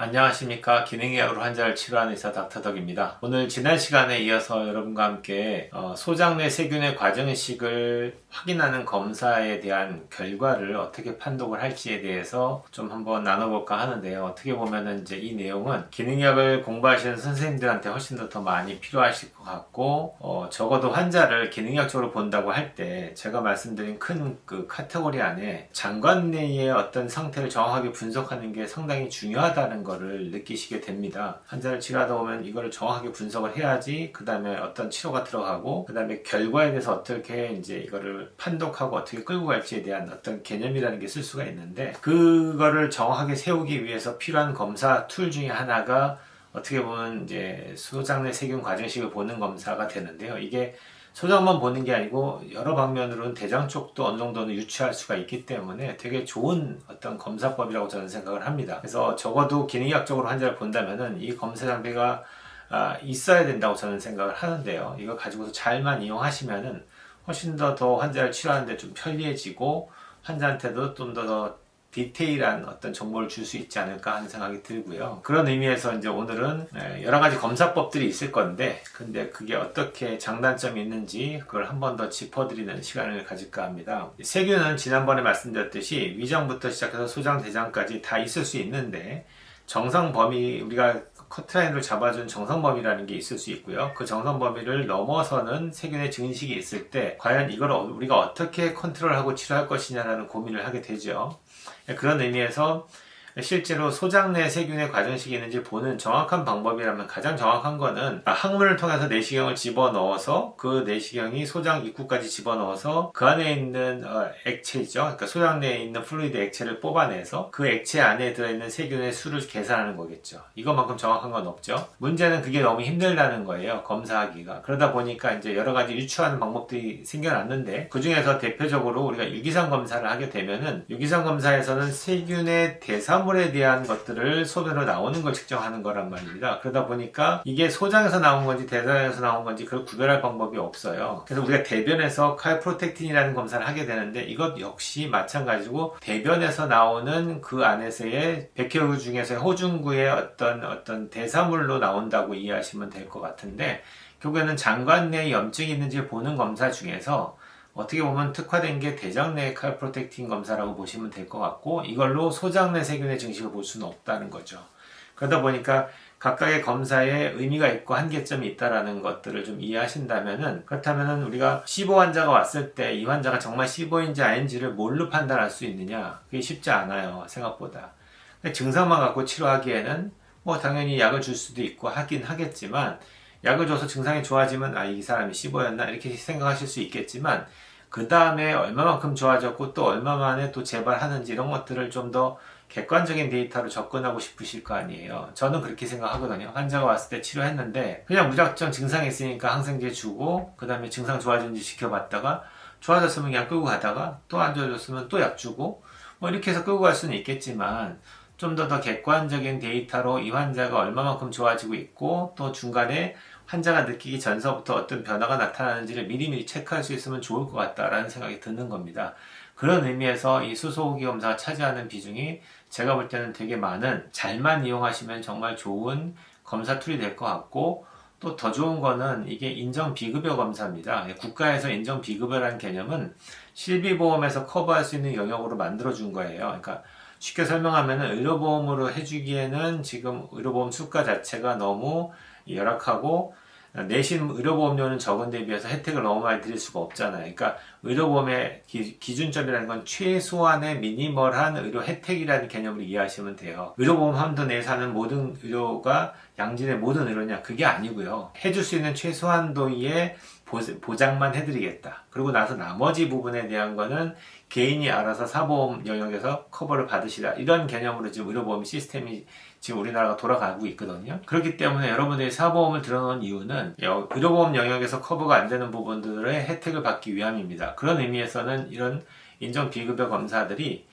안녕하십니까. 기능의학으로 환자를 치료하는 의사 닥터덕입니다. 오늘 지난 시간에 이어서 여러분과 함께 소장 내 세균의 과정식을 확인하는 검사에 대한 결과를 어떻게 판독을 할지에 대해서 좀 한번 나눠볼까 하는데요. 어떻게 보면은 이제 이 내용은 기능의학을 공부하시는 선생님들한테 훨씬 더 많이 필요하실 것 같고, 적어도 환자를 기능의학적으로 본다고 할 때 제가 말씀드린 큰 그 카테고리 안에 장관 내의 어떤 상태를 정확하게 분석하는 게 상당히 중요하다는 거를 느끼시게 됩니다. 환자를 치료하다 보면 이거를 정확하게 분석을 해야지 그 다음에 어떤 치료가 들어가고 그 다음에 결과에 대해서 어떻게 이제 이거를 판독하고 어떻게 끌고 갈지에 대한 어떤 개념이라는 게 쓸 수가 있는데, 그거를 정확하게 세우기 위해서 필요한 검사 툴 중에 하나가 어떻게 보면 이제 소장 내 세균 과정식을 보는 검사가 되는데요. 이게 소장만 보는 게 아니고 여러 방면으로는 대장 쪽도 어느 정도는 유추할 수가 있기 때문에 되게 좋은 어떤 검사법이라고 저는 생각을 합니다. 그래서 적어도 기능의학적으로 환자를 본다면은 이 검사 장비가 있어야 된다고 저는 생각을 하는데요. 이거 가지고서 잘만 이용하시면은 훨씬 더 환자를 치료하는데 좀 편리해지고 환자한테도 좀 더 디테일한 어떤 정보를 줄 수 있지 않을까 하는 생각이 들고요. 그런 의미에서 이제 오늘은 여러 가지 검사법들이 있을 건데, 근데 그게 어떻게 장단점이 있는지 그걸 한 번 더 짚어드리는 시간을 가질까 합니다. 세균은 지난번에 말씀드렸듯이 위장부터 시작해서 소장, 대장까지 다 있을 수 있는데, 정상 범위, 우리가 커트라인으로 잡아준 정상 범위라는 게 있을 수 있고요. 그 정상 범위를 넘어서는 세균의 증식이 있을 때 과연 이걸 우리가 어떻게 컨트롤하고 치료할 것이냐라는 고민을 하게 되죠. 그런 의미에서 실제로 소장 내 세균의 과정식이 있는지 보는 정확한 방법이라면 가장 정확한 거는 항문을 통해서 내시경을 집어넣어서 그 내시경이 소장 입구까지 집어넣어서 그 안에 있는 액체죠. 그러니까 소장 내에 있는 플루이드 액체를 뽑아내서 그 액체 안에 들어있는 세균의 수를 계산하는 거겠죠. 이것만큼 정확한 건 없죠. 문제는 그게 너무 힘들다는 거예요. 검사하기가. 그러다 보니까 이제 여러 가지 유추하는 방법들이 생겨났는데, 그 중에서 대표적으로 우리가 유기산 검사를 하게 되면은 유기산 검사에서는 세균의 대사물에 대한 것들을 소변으로 나오는 걸 측정하는 거란 말입니다. 그러다 보니까 이게 소장에서 나온 건지 대사에서 나온 건지 그걸 구별할 방법이 없어요. 그래서 우리가 대변에서 칼프로텍틴이라는 검사를 하게 되는데, 이것 역시 마찬가지고 대변에서 나오는 그 안에서의 백혈구 중에서의 호중구의 어떤 대사물로 나온다고 이해하시면 될 것 같은데, 결국에는 장관 내에 염증이 있는지 보는 검사 중에서 어떻게 보면 특화된 게 대장 내 칼프로텍틴 검사라고 보시면 될 것 같고, 이걸로 소장 내 세균의 증식을 볼 수는 없다는 거죠. 그러다 보니까 각각의 검사에 의미가 있고 한계점이 있다라는 것들을 좀 이해하신다면은, 그렇다면은 우리가 시보 환자가 왔을 때 이 환자가 정말 시보인지 아닌지를 뭘로 판단할 수 있느냐? 그게 쉽지 않아요, 생각보다. 증상만 갖고 치료하기에는 뭐 당연히 약을 줄 수도 있고 하긴 하겠지만, 약을 줘서 증상이 좋아지면 이 사람이 시보였나 이렇게 생각하실 수 있겠지만, 그 다음에 얼마만큼 좋아졌고 또 얼마 만에 또 재발하는지 이런 것들을 좀 더 객관적인 데이터로 접근하고 싶으실 거 아니에요. 저는 그렇게 생각하거든요. 환자가 왔을 때 치료했는데 그냥 무작정 증상이 있으니까 항생제 주고 그 다음에 증상 좋아지는지 지켜봤다가 좋아졌으면 그냥 끌고 가다가 또 안 좋아졌으면 또 약 주고 뭐 이렇게 해서 끌고 갈 수는 있겠지만, 좀 더 객관적인 데이터로 이 환자가 얼마만큼 좋아지고 있고 또 중간에 환자가 느끼기 전서부터 어떤 변화가 나타나는지를 미리미리 체크할 수 있으면 좋을 것 같다라는 생각이 드는 겁니다. 그런 의미에서 이 수소호기 검사가 차지하는 비중이 제가 볼 때는 되게 많은, 잘만 이용하시면 정말 좋은 검사 툴이 될 것 같고, 또 더 좋은 거는 이게 인정 비급여 검사입니다. 국가에서 인정 비급여라는 개념은 실비보험에서 커버할 수 있는 영역으로 만들어준 거예요. 그러니까 쉽게 설명하면 의료보험으로 해주기에는 지금 의료보험 수가 자체가 너무 열악하고 내신 의료보험료는 적은 데 비해서 혜택을 너무 많이 드릴 수가 없잖아요. 그러니까 의료보험의 기준점이라는 건 최소한의 미니멀한 의료 혜택이라는 개념으로 이해하시면 돼요. 의료보험 한도 내에서 하는 모든 의료가 양질의 모든 의료냐, 그게 아니고요. 해줄 수 있는 최소한도의 보장만 해드리겠다. 그리고 나서 나머지 부분에 대한 거는 개인이 알아서 사보험 영역에서 커버를 받으시라. 이런 개념으로 지금 의료보험 시스템이 지금 우리나라가 돌아가고 있거든요. 그렇기 때문에 여러분들이 사보험을 들어놓은 이유는 의료보험 영역에서 커버가 안 되는 부분들의 혜택을 받기 위함입니다. 그런 의미에서는 이런 인정 비급여 검사들이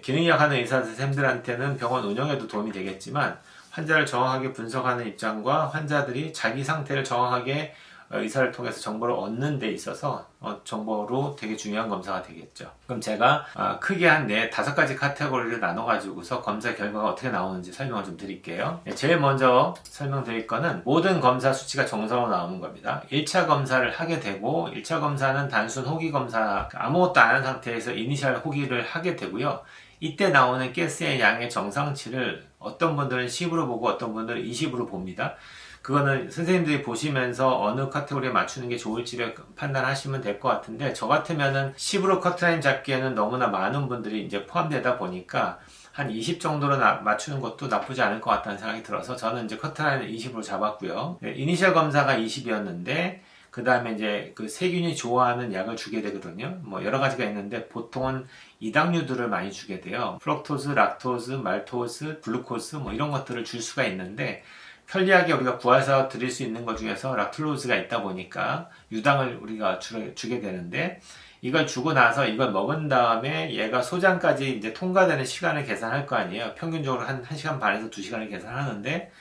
기능의학 하는 의사 선생님들한테는 병원 운영에도 도움이 되겠지만, 환자를 정확하게 분석하는 입장과 환자들이 자기 상태를 정확하게 의사를 통해서 정보를 얻는 데 있어서 정보로 되게 중요한 검사가 되겠죠. 그럼 제가 크게 한 5가지 카테고리를 나눠가지고서 검사 결과가 어떻게 나오는지 설명을 좀 드릴게요. 제일 먼저 설명드릴 거는 모든 검사 수치가 정상으로 나오는 겁니다. 1차 검사를 하게 되고 1차 검사는 단순 호기 검사, 아무것도 안 한 상태에서 이니셜 호기를 하게 되고요. 이때 나오는 가스의 양의 정상치를 어떤 분들은 10으로 보고 어떤 분들은 20으로 봅니다. 그거는 선생님들이 보시면서 어느 카테고리에 맞추는 게 좋을지를 판단하시면 될 것 같은데, 저 같으면은 10으로 커트라인 잡기에는 너무나 많은 분들이 이제 포함되다 보니까 한 20 정도로 맞추는 것도 나쁘지 않을 것 같다는 생각이 들어서 저는 이제 커트라인을 20으로 잡았고요. 이니셜 검사가 20이었는데 그 다음에 이제 그 세균이 좋아하는 약을 주게 되거든요. 뭐 여러 가지가 있는데 보통은 이당류들을 많이 주게 돼요. 프럭토스, 락토스, 말토스, 글루코스 뭐 이런 것들을 줄 수가 있는데, 편리하게 우리가 구해서 드릴 수 있는 것 중에서 락툴로즈가 있다 보니까 유당을 우리가 주게 되는데, 이걸 주고 나서 이걸 먹은 다음에 얘가 소장까지 이제 통과되는 시간을 계산할 거 아니에요. 평균적으로 한 1시간 반에서 2시간을 계산하는데,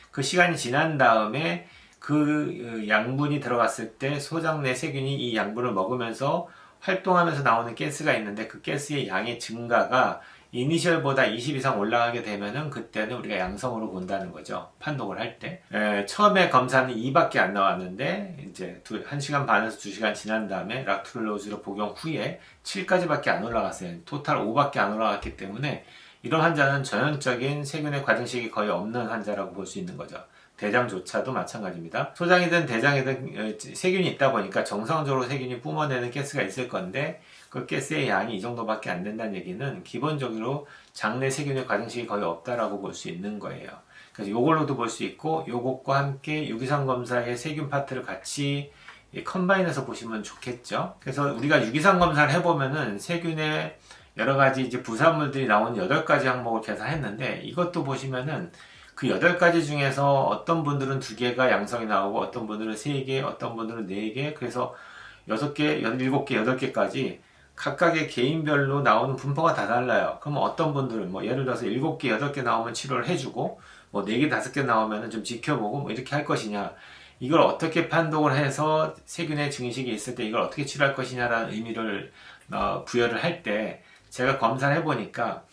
그 시간이 지난 다음에 그 양분이 들어갔을 때 소장 내 세균이 이 양분을 먹으면서 활동하면서 나오는 가스가 있는데, 그 가스의 양의 증가가 이니셜보다 20 이상 올라가게 되면은 그때는 우리가 양성으로 본다는 거죠. 판독을 할 때. 처음에 검사는 2밖에 안 나왔는데 이제 1시간 반에서 2시간 지난 다음에 락툴로즈를 복용 후에 7까지밖에 안 올라갔어요. 토탈 5밖에 안 올라갔기 때문에 이런 환자는 전형적인 세균의 과증식이 거의 없는 환자라고 볼 수 있는 거죠. 대장조차도 마찬가지입니다. 소장이든 대장이든 세균이 있다 보니까 정상적으로 세균이 뿜어내는 가스가 있을 건데, 그 가스의 양이 이 정도밖에 안 된다는 얘기는 기본적으로 장내 세균의 과증식이 거의 없다라고 볼 수 있는 거예요. 그래서 이걸로도 볼 수 있고, 요것과 함께 유기산 검사의 세균 파트를 같이 컴바인해서 보시면 좋겠죠. 그래서 우리가 유기산 검사를 해보면은 세균의 여러 가지 이제 부산물들이 나오는 8가지 항목을 계산했는데, 이것도 보시면은 그 8가지 중에서 어떤 분들은 2개가 양성이 나오고 어떤 분들은 3개, 어떤 분들은 4개, 그래서 6개, 7개, 8개까지 각각의 개인별로 나오는 분포가 다 달라요. 그러면 어떤 분들은 뭐 예를 들어서 7개, 8개 나오면 치료를 해주고, 뭐 4개, 5개 나오면 좀 지켜보고 뭐 이렇게 할 것이냐, 이걸 어떻게 판독을 해서 세균의 증식이 있을 때 이걸 어떻게 치료할 것이냐라는 의미를 부여를 할 때, 제가 검사를 해보니까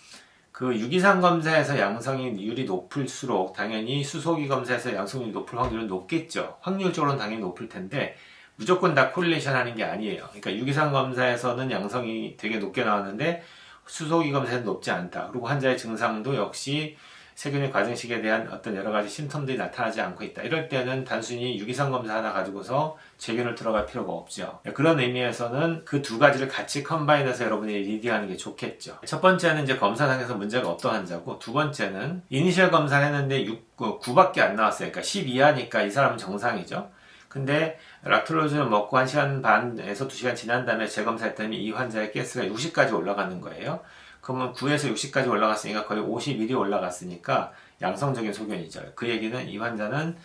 그 유기산 검사에서 양성률이 높을수록 당연히 수소기 검사에서 양성률이 높을 확률은 높겠죠. 확률적으로는 당연히 높을 텐데 무조건 다 코릴레이션 하는 게 아니에요. 그러니까 유기산 검사에서는 양성이 되게 높게 나왔는데 수소기 검사에는 높지 않다. 그리고 환자의 증상도 역시 세균의 과증식에 대한 어떤 여러 가지 심텀들이 나타나지 않고 있다. 이럴 때는 단순히 유기산 검사 하나 가지고서 재균을 들어갈 필요가 없죠. 그런 의미에서는 그 2가지를 같이 컴바인해서 여러분이 리딩하는 게 좋겠죠. 첫 번째는 이제 검사상에서 문제가 없던 환자고, 두 번째는 이니셜 검사를 했는데 9밖에 안 나왔어요. 그러니까 10 이하니까 이 사람은 정상이죠. 근데 락툴로즈를 먹고 1시간 반에서 2시간 지난 다음에 재검사했더니 이 환자의 가스가 60까지 올라가는 거예요. 그러면 9에서 60까지 올라갔으니까 거의 51이 올라갔으니까 양성적인 소견이죠. 그 얘기는 이 환자는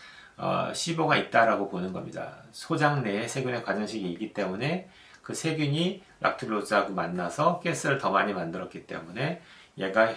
시보가 있다라고 보는 겁니다. 소장 내에 세균의 과증식이 있기 때문에 그 세균이 락툴로즈하고 만나서 가스를 더 많이 만들었기 때문에 얘가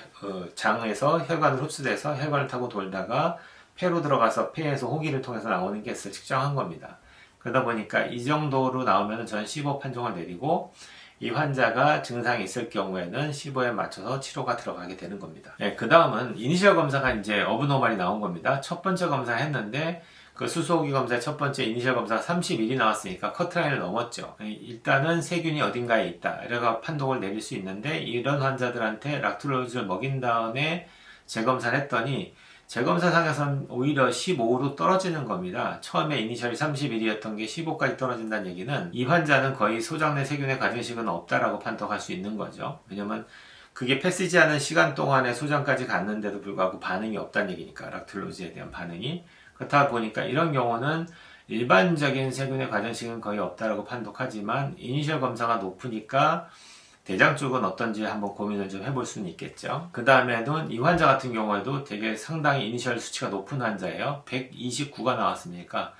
장에서 혈관으로 흡수돼서 혈관을 타고 돌다가 폐로 들어가서 폐에서 호기를 통해서 나오는 가스를 측정한 겁니다. 그러다 보니까 이 정도로 나오면 저는 15 판정을 내리고, 이 환자가 증상이 있을 경우에는 15에 맞춰서 치료가 들어가게 되는 겁니다. 그 다음은 이니셜 검사가 이제 어브노멀이 나온 겁니다. 첫 번째 검사 했는데 그 수소호기 검사의 첫 번째 이니셜 검사가 31이 나왔으니까 커트라인을 넘었죠. 일단은 세균이 어딘가에 있다, 이래가 판독을 내릴 수 있는데, 이런 환자들한테 락툴로즈를 먹인 다음에 재검사를 했더니 재검사상에서는 오히려 15로 떨어지는 겁니다. 처음에 이니셜이 31이었던 게 15까지 떨어진다는 얘기는 이 환자는 거의 소장 내 세균의 과증식은 없다라고 판독할 수 있는 거죠. 왜냐면 그게 패스지 않은 시간 동안에 소장까지 갔는데도 불구하고 반응이 없다는 얘기니까, 락툴로즈에 대한 반응이. 그렇다 보니까 이런 경우는 일반적인 세균의 과증식은 거의 없다라고 판독하지만 이니셜 검사가 높으니까 대장 쪽은 어떤지 한번 고민을 좀 해볼 수는 있겠죠. 그 다음에는 이 환자 같은 경우에도 되게 상당히 이니셜 수치가 높은 환자예요. 129가 나왔으니까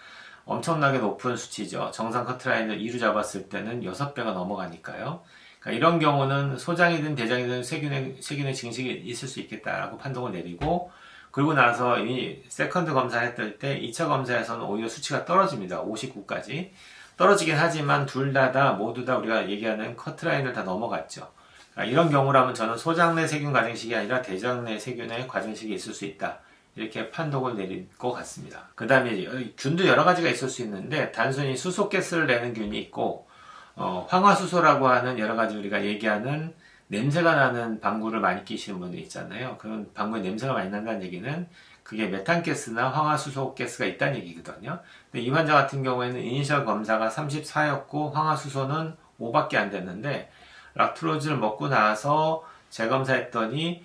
엄청나게 높은 수치죠. 정상 커트라인을 2로 잡았을 때는 6배가 넘어가니까요. 그러니까 이런 경우는 소장이든 대장이든 세균의 증식이 있을 수 있겠다라고 판독을 내리고, 그리고 나서 이 세컨드 검사했을 때 2차 검사에서는 오히려 수치가 떨어집니다. 59까지. 떨어지긴 하지만 모두 다 우리가 얘기하는 커트라인을 다 넘어갔죠. 이런 경우라면 저는 소장내 세균 과정식이 아니라 대장내 세균의 과정식이 있을 수 있다. 이렇게 판독을 내릴 것 같습니다. 그 다음에 균도 여러 가지가 있을 수 있는데 단순히 수소가스를 내는 균이 있고 황화수소라고 하는 여러 가지 우리가 얘기하는 냄새가 나는 방구를 많이 끼시는 분들 있잖아요. 그런 방구에 냄새가 많이 난다는 얘기는 그게 메탄가스나 황화수소가스가 있다는 얘기거든요. 근데 이 환자 같은 경우에는 이니셜 검사가 34였고 황화수소는 5밖에 안 됐는데 락트로즈를 먹고 나서 재검사했더니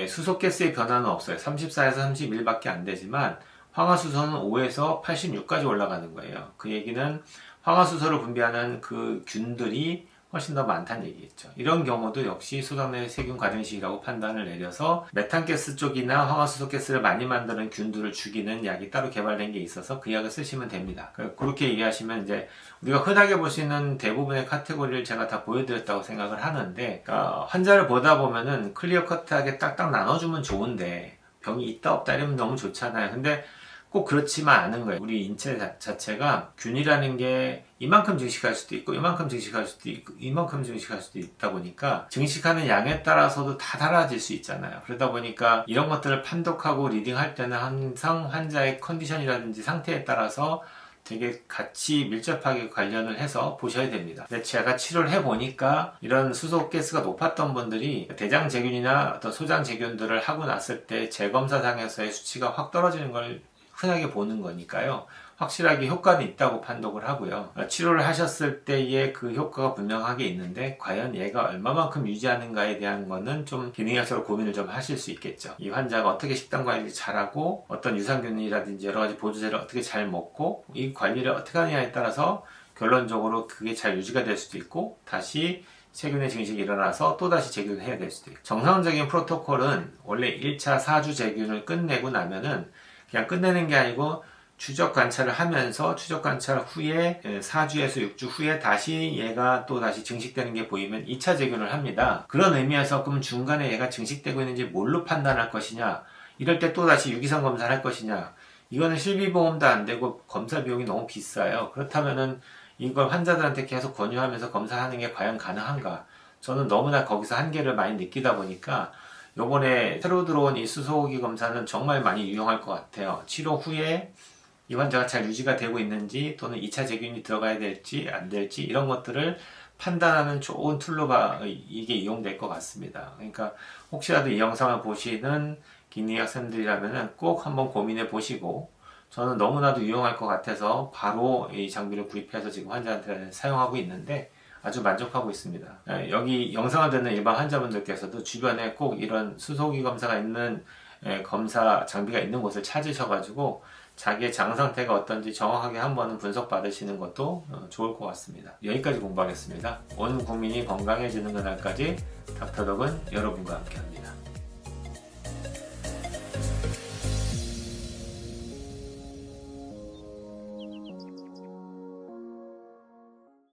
수소가스의 변화는 없어요. 34에서 31밖에 안 되지만 황화수소는 5에서 86까지 올라가는 거예요. 그 얘기는 황화수소를 분비하는 그 균들이 훨씬 더 많다는 얘기겠죠. 이런 경우도 역시 소장내 세균 과정식이라고 판단을 내려서 메탄가스 쪽이나 황화수소가스를 많이 만드는 균들을 죽이는 약이 따로 개발된 게 있어서 그 약을 쓰시면 됩니다. 그렇게 이해하시면 이제 우리가 흔하게 보시는 대부분의 카테고리를 제가 다 보여드렸다고 생각을 하는데, 그러니까 환자를 보다 보면은 클리어 커트하게 딱딱 나눠주면 좋은데 병이 있다 없다 이러면 너무 좋잖아요. 근데 꼭 그렇지만 않은 거예요. 우리 인체 자체가 균이라는 게 이만큼 증식할 수도 있고 이만큼 증식할 수도 있고 이만큼 증식할 수도 있다 보니까 증식하는 양에 따라서도 다 달라질 수 있잖아요. 그러다 보니까 이런 것들을 판독하고 리딩할 때는 항상 환자의 컨디션이라든지 상태에 따라서 되게 같이 밀접하게 관련을 해서 보셔야 됩니다. 근데 제가 치료를 해보니까 이런 수소가스가 높았던 분들이 대장제균이나 어떤 소장제균들을 하고 났을 때 재검사상에서의 수치가 확 떨어지는 걸 흔하게 보는 거니까요. 확실하게 효과는 있다고 판독을 하고요. 치료를 하셨을 때의 그 효과가 분명하게 있는데 과연 얘가 얼마만큼 유지하는가에 대한 거는 좀 기능학적으로 고민을 좀 하실 수 있겠죠. 이 환자가 어떻게 식단 관리를 잘하고 어떤 유산균이라든지 여러 가지 보조제를 어떻게 잘 먹고 이 관리를 어떻게 하느냐에 따라서 결론적으로 그게 잘 유지가 될 수도 있고 다시 세균의 증식이 일어나서 또다시 재균을 해야 될 수도 있고, 정상적인 프로토콜은 원래 1차 4주 재균을 끝내고 나면은 그냥 끝내는 게 아니고 추적 관찰을 하면서 추적 관찰 후에 4주에서 6주 후에 다시 얘가 또 다시 증식되는 게 보이면 2차 재균을 합니다. 그런 의미에서 그럼 중간에 얘가 증식되고 있는지 뭘로 판단할 것이냐, 이럴 때 또 다시 유기성 검사를 할 것이냐, 이거는 실비보험도 안 되고 검사 비용이 너무 비싸요. 그렇다면은 이걸 환자들한테 계속 권유하면서 검사하는 게 과연 가능한가? 저는 너무나 거기서 한계를 많이 느끼다 보니까 요번에 새로 들어온 이 수소호흡기 검사는 정말 많이 유용할 것 같아요. 치료 후에 이 환자가 잘 유지가 되고 있는지 또는 2차 재균이 들어가야 될지 안 될지 이런 것들을 판단하는 좋은 툴로 이게 이용될 것 같습니다. 그러니까 혹시라도 이 영상을 보시는 기능의 학생들이라면 꼭 한번 고민해 보시고, 저는 너무나도 유용할 것 같아서 바로 이 장비를 구입해서 지금 환자한테 사용하고 있는데 아주 만족하고 있습니다. 여기 영상을 듣는 일반 환자분들께서도 주변에 꼭 이런 수소호흡기 검사가 있는 검사 장비가 있는 곳을 찾으셔가지고 자기의 장 상태가 어떤지 정확하게 한번 분석 받으시는 것도 좋을 것 같습니다. 여기까지 공부하겠습니다. 온 국민이 건강해지는 그날까지 닥터덕은 여러분과 함께합니다.